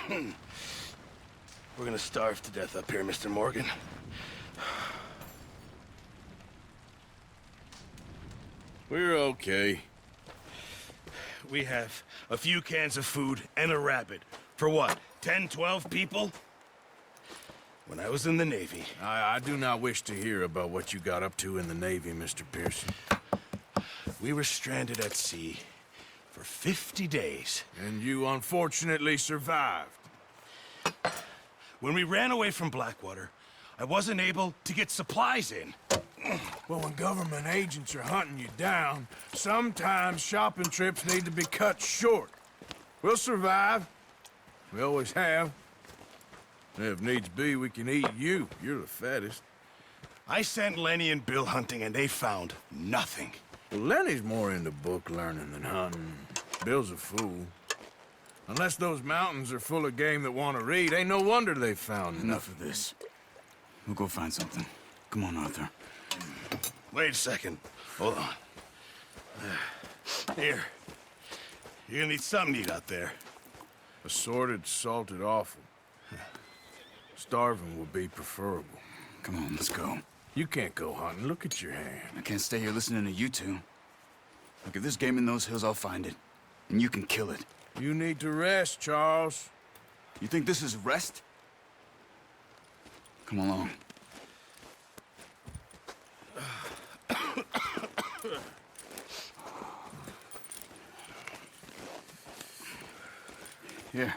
We're gonna starve to death up here, Mr. Morgan. We're okay. We have a few cans of food and a rabbit. For what, 10, 12 people? When I was in the Navy... I do not wish to hear about what you got up to in the Navy, Mr. Pearson. We were stranded at sea for 50 days. And you unfortunately survived. When we ran away from Blackwater, I wasn't able to get supplies in. Well, when government agents are hunting you down, sometimes shopping trips need to be cut short. We'll survive. We always have. If needs be, we can eat you. You're the fattest. I sent Lenny and Bill hunting, and they found nothing. Well, Lenny's more into book learning than hunting. Bill's a fool. Unless those mountains are full of game that want to read, ain't no wonder they found Enough of this. We'll go find something. Come on, Arthur. Wait a second. Hold on. Here. You're gonna need something to eat out there. Assorted, salted offal. Starving would be preferable. Come on, let's go. You can't go hunting. Look at your hand. I can't stay here listening to you two. Look, if there's game in those hills, I'll find it. And you can kill it. You need to rest, Charles. You think this is rest? Come along. Here,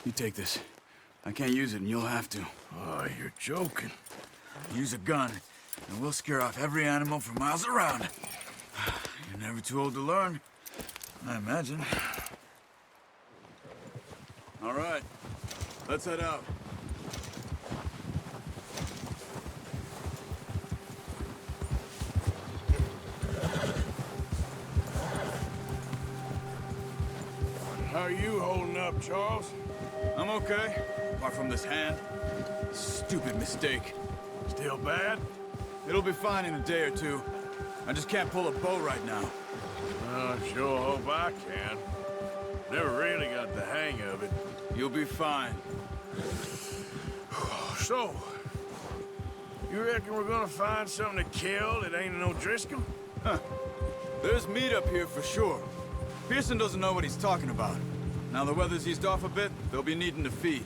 you take this. I can't use it, and you'll have to. Oh, you're joking. Use a gun, and we'll scare off every animal for miles around. You're never too old to learn, I imagine. All right, let's head out. How are you holding up, Charles? I'm okay, apart from this hand. Stupid mistake. Still bad? It'll be fine in a day or two. I just can't pull a bow right now. I sure hope I can. Never really got the hang of it. You'll be fine. So, you reckon we're gonna find something to kill that ain't no Driscoll? Huh. There's meat up here for sure. Pearson doesn't know what he's talking about. Now the weather's eased off a bit, they'll be needing to feed.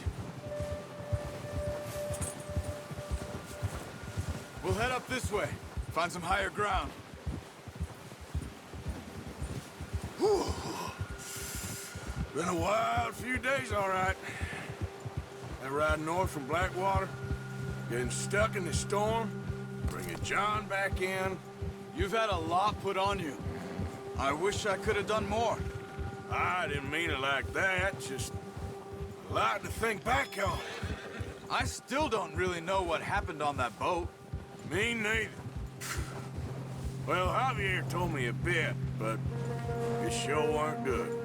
We'll head up this way. Find some higher ground. Whew. Been a wild few days, all right. That ride north from Blackwater, getting stuck in the storm, bringing John back in. You've had a lot put on you. I wish I could have done more. I didn't mean it like that, just a lot to think back on. I still don't really know what happened on that boat. Me neither. Well, Javier told me a bit, but it sure weren't good.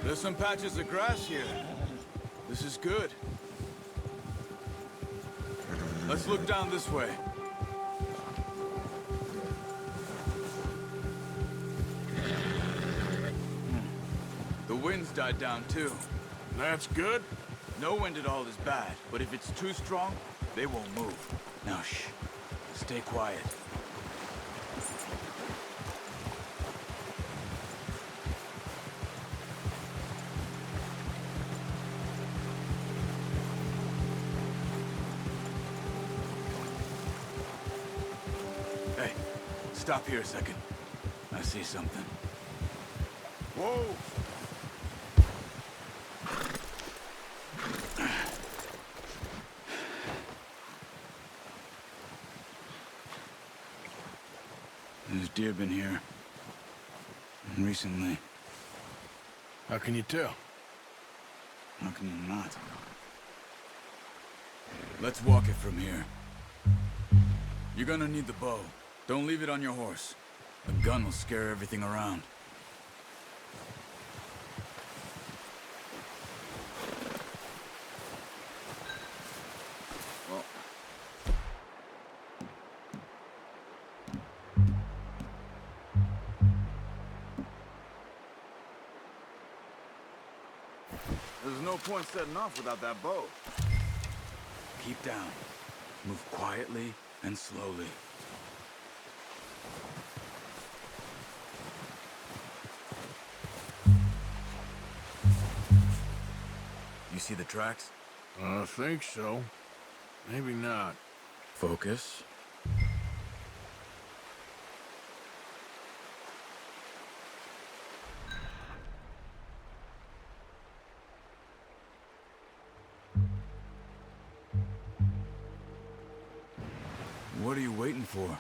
There's some patches of grass here. This is good. Let's look down this way. The wind's died down too. That's good. No wind at all is bad, but if it's too strong, they won't move. Now shh. Stay quiet. Stop here a second. I see something. Whoa! There's deer been here. Recently. How can you tell? How can you not? Let's walk it from here. You're gonna need the bow. Don't leave it on your horse. A gun will scare everything around. Well... There's no point setting off without that bow. Keep down. Move quietly and slowly. You see the tracks? I think so. Maybe not. Focus. What are you waiting for?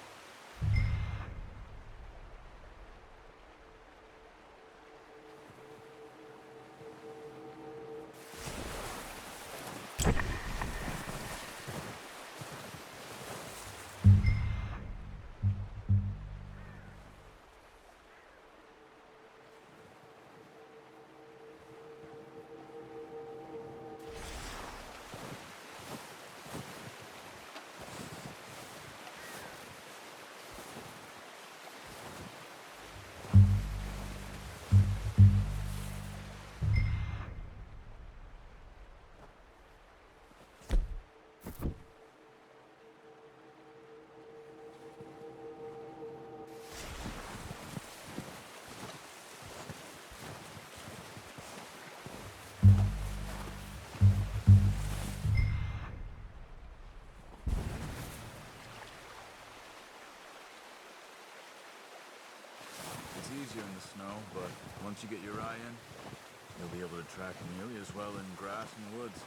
It's easier in the snow, but once you get your eye in, you'll be able to track nearly as well in grass and woods.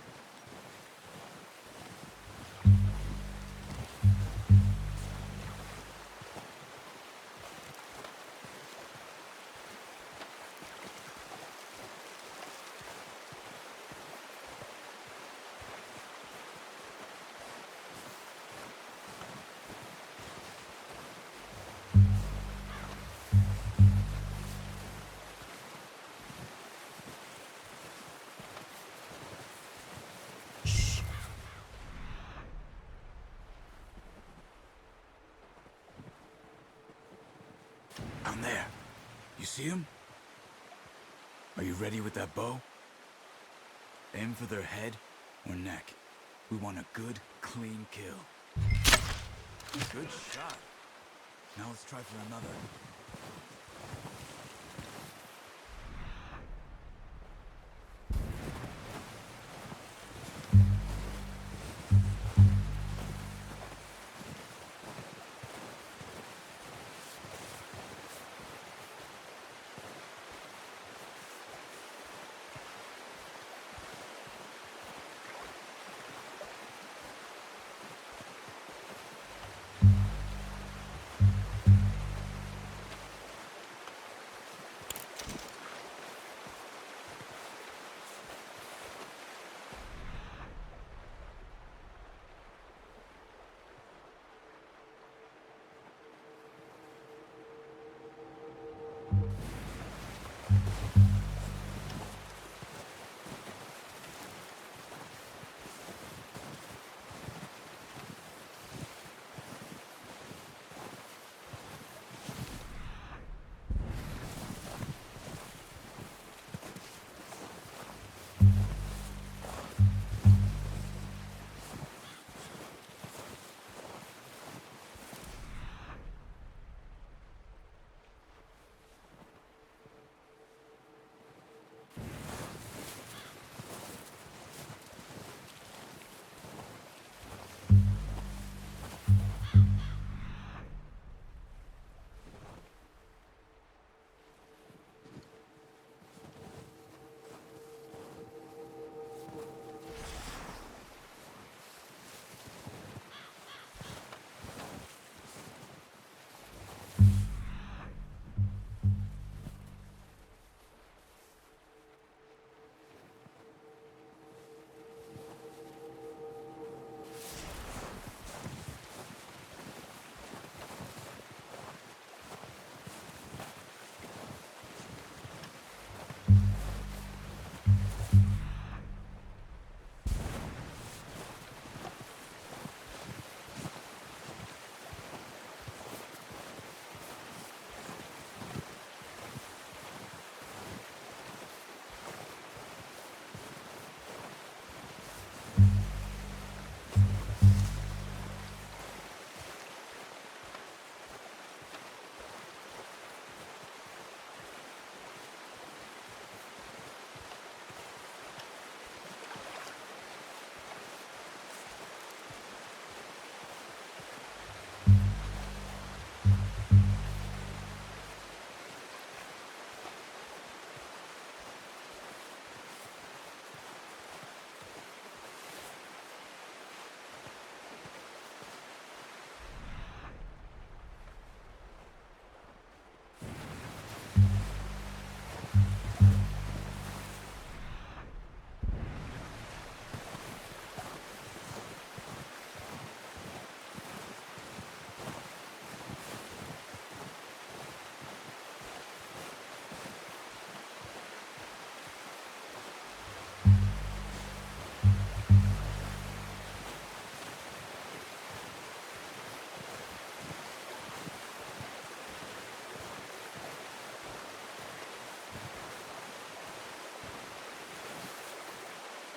Down there. You see him? Are you ready with that bow? Aim for their head or neck. We want a good, clean kill. Good shot. Now let's try for another.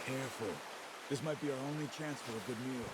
Careful. This might be our only chance for a good meal.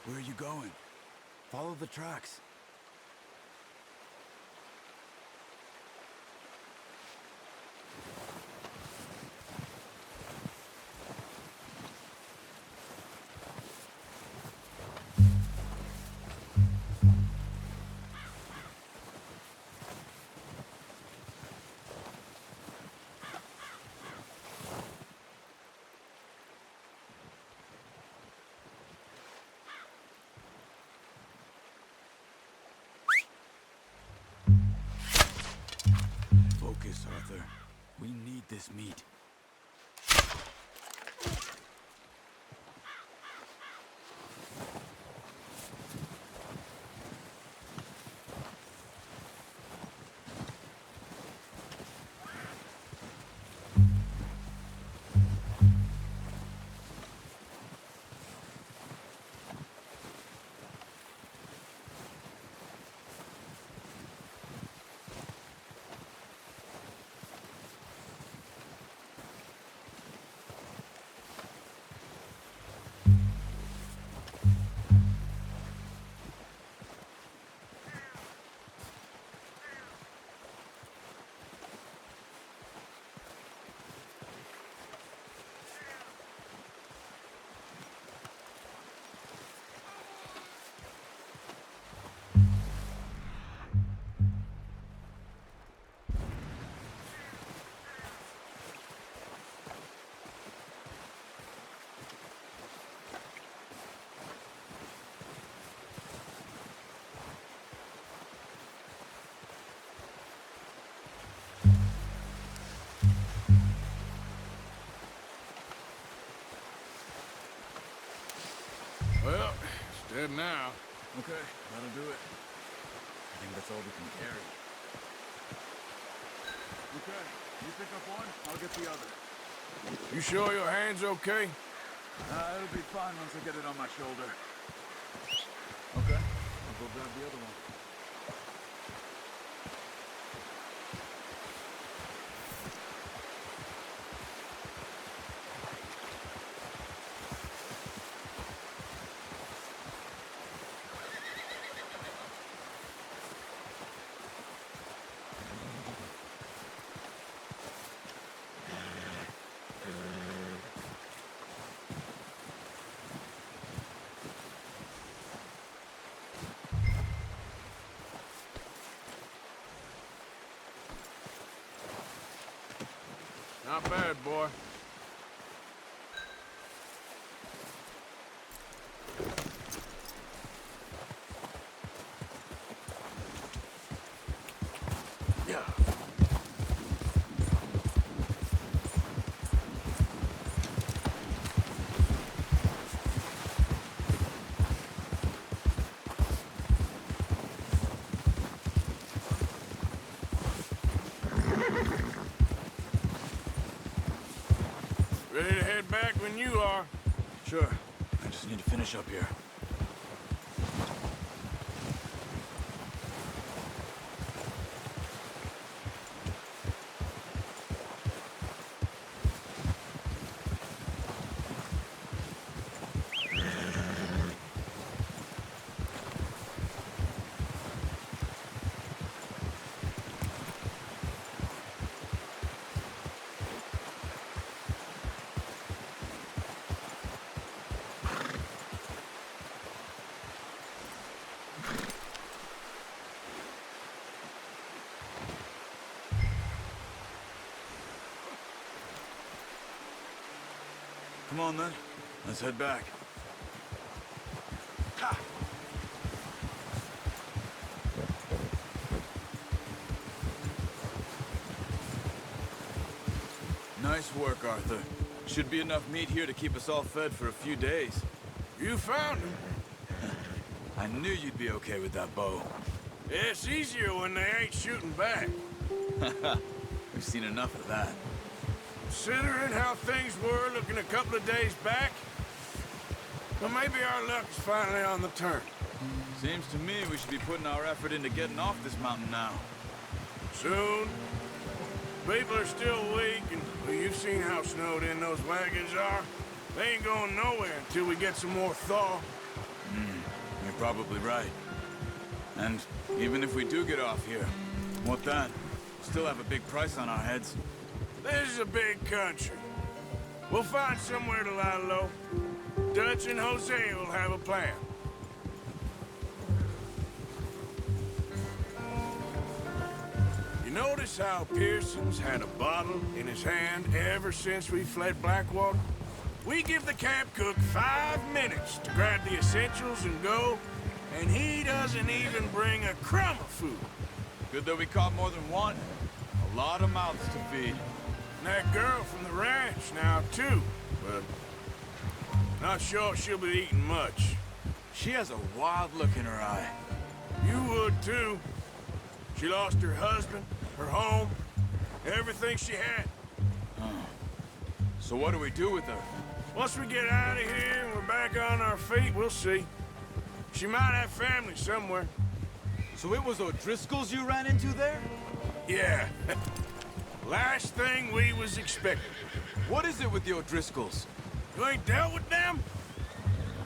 Where are you going? Follow the tracks. Focus, Arthur. We need this meat. Well, it's dead now. Okay, that'll do it. I think that's all we can carry. Okay, you pick up one, I'll get the other. You sure your hand's okay? It'll be fine once I get it on my shoulder. Okay, I'll go grab the other one. Not bad, boy. Ready to head back when you are. Sure. I just need to finish up here. Come on, then. Let's head back. Ha! Nice work, Arthur. Should be enough meat here to keep us all fed for a few days. You found him. I knew you'd be okay with that bow. It's easier when they ain't shooting back. We've seen enough of that. Considering how things were looking a couple of days back, well, maybe our luck is finally on the turn. Seems to me we should be putting our effort into getting off this mountain now. Soon. People are still weak, and well, you've seen how snowed in those wagons are. They ain't going nowhere until we get some more thaw. You're probably right. And even if we do get off here, what then? Still have a big price on our heads. This is a big country. We'll find somewhere to lie low. Dutch and Jose will have a plan. You notice how Pearson's had a bottle in his hand ever since we fled Blackwater? We give the camp cook 5 minutes to grab the essentials and go, and he doesn't even bring a crumb of food. Good that we caught more than one. A lot of mouths to feed. And that girl from the ranch now, too. But not sure she'll be eating much. She has a wild look in her eye. You would, too. She lost her husband, her home, everything she had. So what do we do with her? Once we get out of here and we're back on our feet, we'll see. She might have family somewhere. So it was O'Driscoll's you ran into there? Yeah. Last thing we was expecting. What is it with the O'Driscolls? You ain't dealt with them?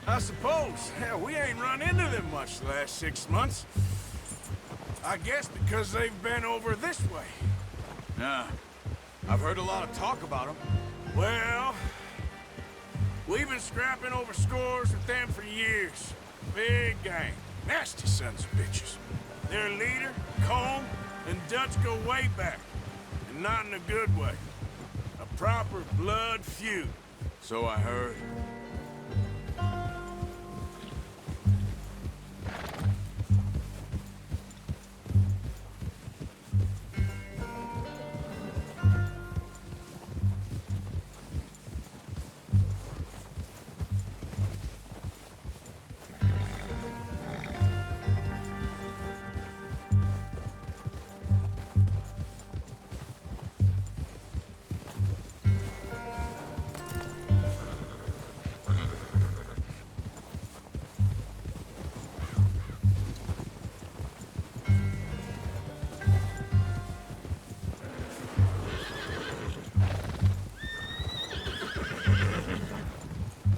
I suppose. Hell, we ain't run into them much the last 6 months. I guess because they've been over this way. Yeah. I've heard a lot of talk about them. Well, we've been scrapping over scores with them for years. Big gang. Nasty sons of bitches. Their leader, Combe, and Dutch go way back. And not in a good way. A proper blood feud. So I heard.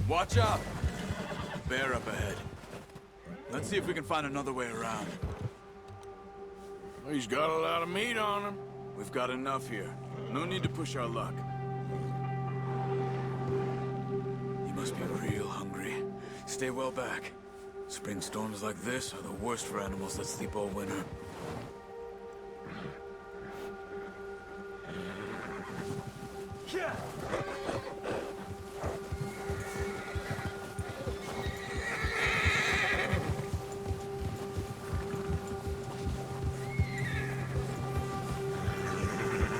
Watch out! Bear up ahead. Let's see if we can find another way around. He's got a lot of meat on him. We've got enough here. No need to push our luck. He must be real hungry. Stay well back. Spring storms like this are the worst for animals that sleep all winter. Yeah.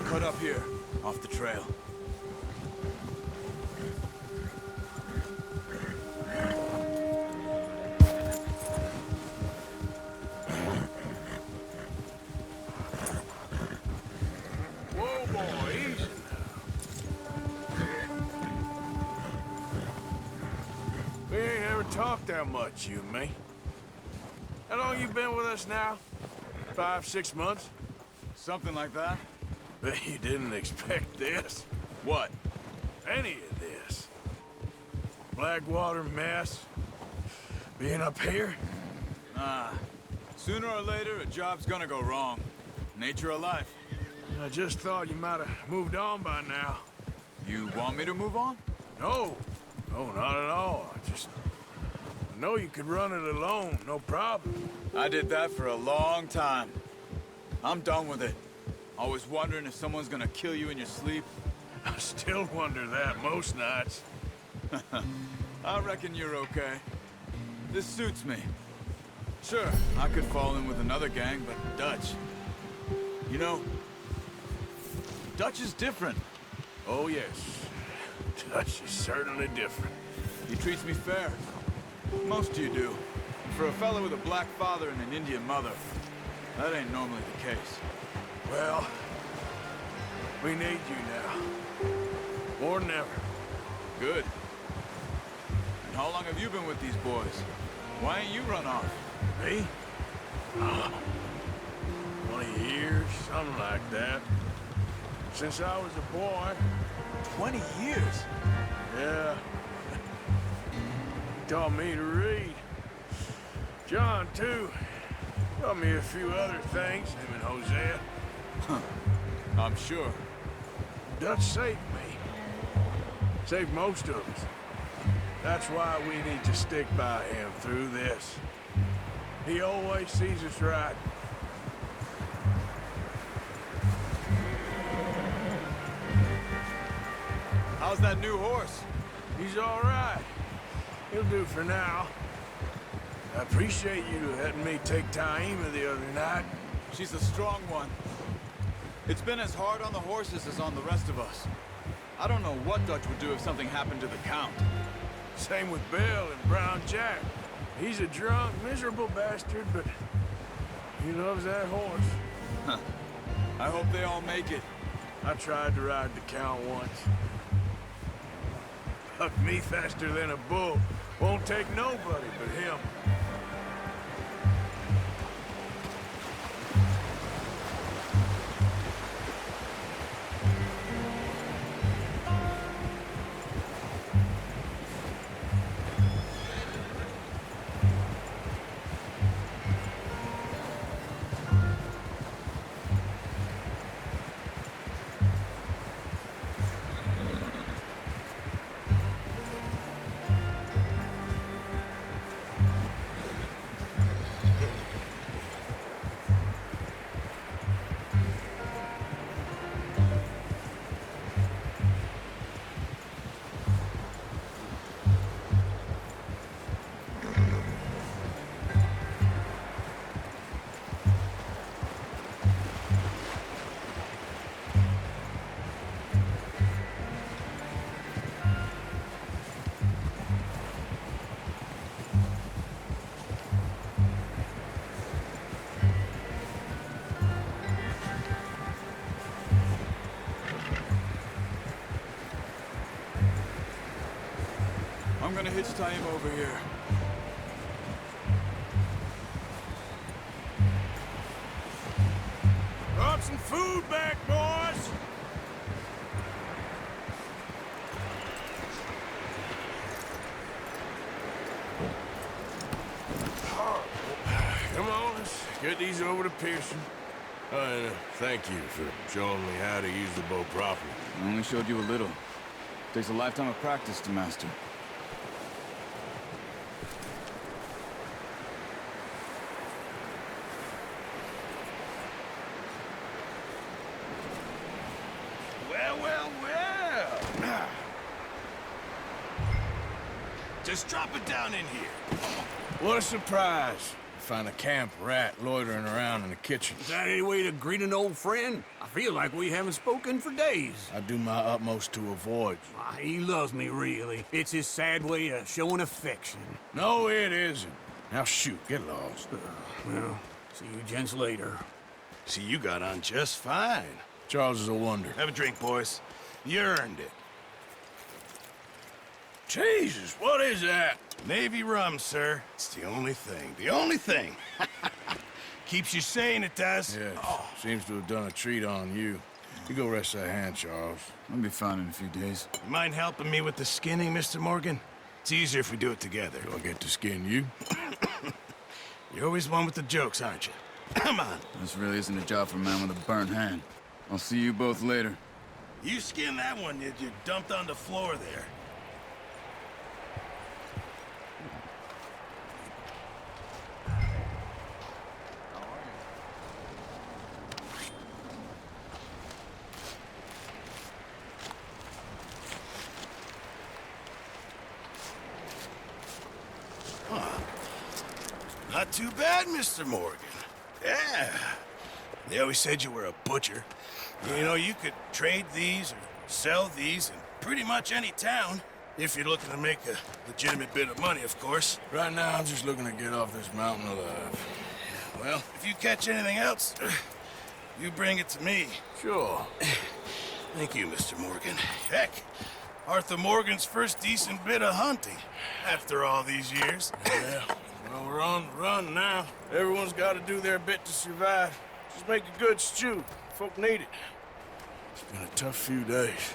Cut up here, off the trail. Whoa, boy, easy now. that much, you and me. How long you been with us now? 5, 6 months? Something like that? Bet you didn't expect this. What? Any of this. Blackwater mess. Being up here? Sooner or later, a job's gonna go wrong. Nature of life. I just thought you might have moved on by now. You want me to move on? No. No, not at all. I know you could run it alone, no problem. I did that for a long time. I'm done with it. Always wondering if someone's gonna kill you in your sleep. I still wonder that most nights. I reckon you're okay. This suits me. Sure, I could fall in with another gang, but Dutch... You know, Dutch is different. Oh, yes. Dutch is certainly different. He treats me fair. Most of you do. For a fellow with a black father and an Indian mother, that ain't normally the case. Well, we need you now. More than ever. Good. And how long have you been with these boys? Why ain't you run off? Me? 20 years, something like that. Since I was a boy. 20 years? Yeah. He taught me to read. John, too. Taught me a few other things, him and Hosea. I'm sure. Dutch saved me. Saved most of us. That's why we need to stick by him through this. He always sees us right. How's that new horse? He's all right. He'll do for now. I appreciate you letting me take Taima the other night. She's a strong one. It's been as hard on the horses as on the rest of us. I don't know what Dutch would do if something happened to the Count. Same with Bill and Brown Jack. He's a drunk, miserable bastard, but he loves that horse. I hope they all make it. I tried to ride the Count once. Bucked me faster than a bull. Won't take nobody but him. I'm gonna hitch Taima over here. Brought some food back, boys! Come on, let's get these over to Pearson. And thank you for showing me how to use the bow properly. I only showed you a little. Takes a lifetime of practice to master. Well. Just drop it down in here. What a surprise. Find a camp rat loitering around in the kitchen. Is that any way to greet an old friend? I feel like we haven't spoken for days. I do my utmost to avoid you. He loves me, really. It's his sad way of showing affection. No, it isn't. Now shoot, get lost. Well, see you gents later. See, you got on just fine. Charles is a wonder. Have a drink, boys. You earned it. Jesus, what is that? Navy rum, sir. It's the only thing. The only thing. Keeps you sane, it does. Yes, seems to have done a treat on you. You go rest that hand, Charles. I'll be fine in a few days. You mind helping me with the skinning, Mr. Morgan? It's easier if we do it together. Do I get to skin you? You're always one with the jokes, aren't you? Come on. This really isn't a job for a man with a burnt hand. I'll see you both later. You skin that one you dumped on the floor there. Not too bad, Mr. Morgan. Yeah. They always said you were a butcher. You know, you could trade these or sell these in pretty much any town. If you're looking to make a legitimate bit of money, of course. Right now, I'm just looking to get off this mountain alive. Well, if you catch anything else, you bring it to me. Sure. Thank you, Mr. Morgan. Heck, Arthur Morgan's first decent bit of hunting after all these years. Yeah. Well, we're on the run now. Everyone's got to do their bit to survive. Just make a good stew. Folk need it. It's been a tough few days.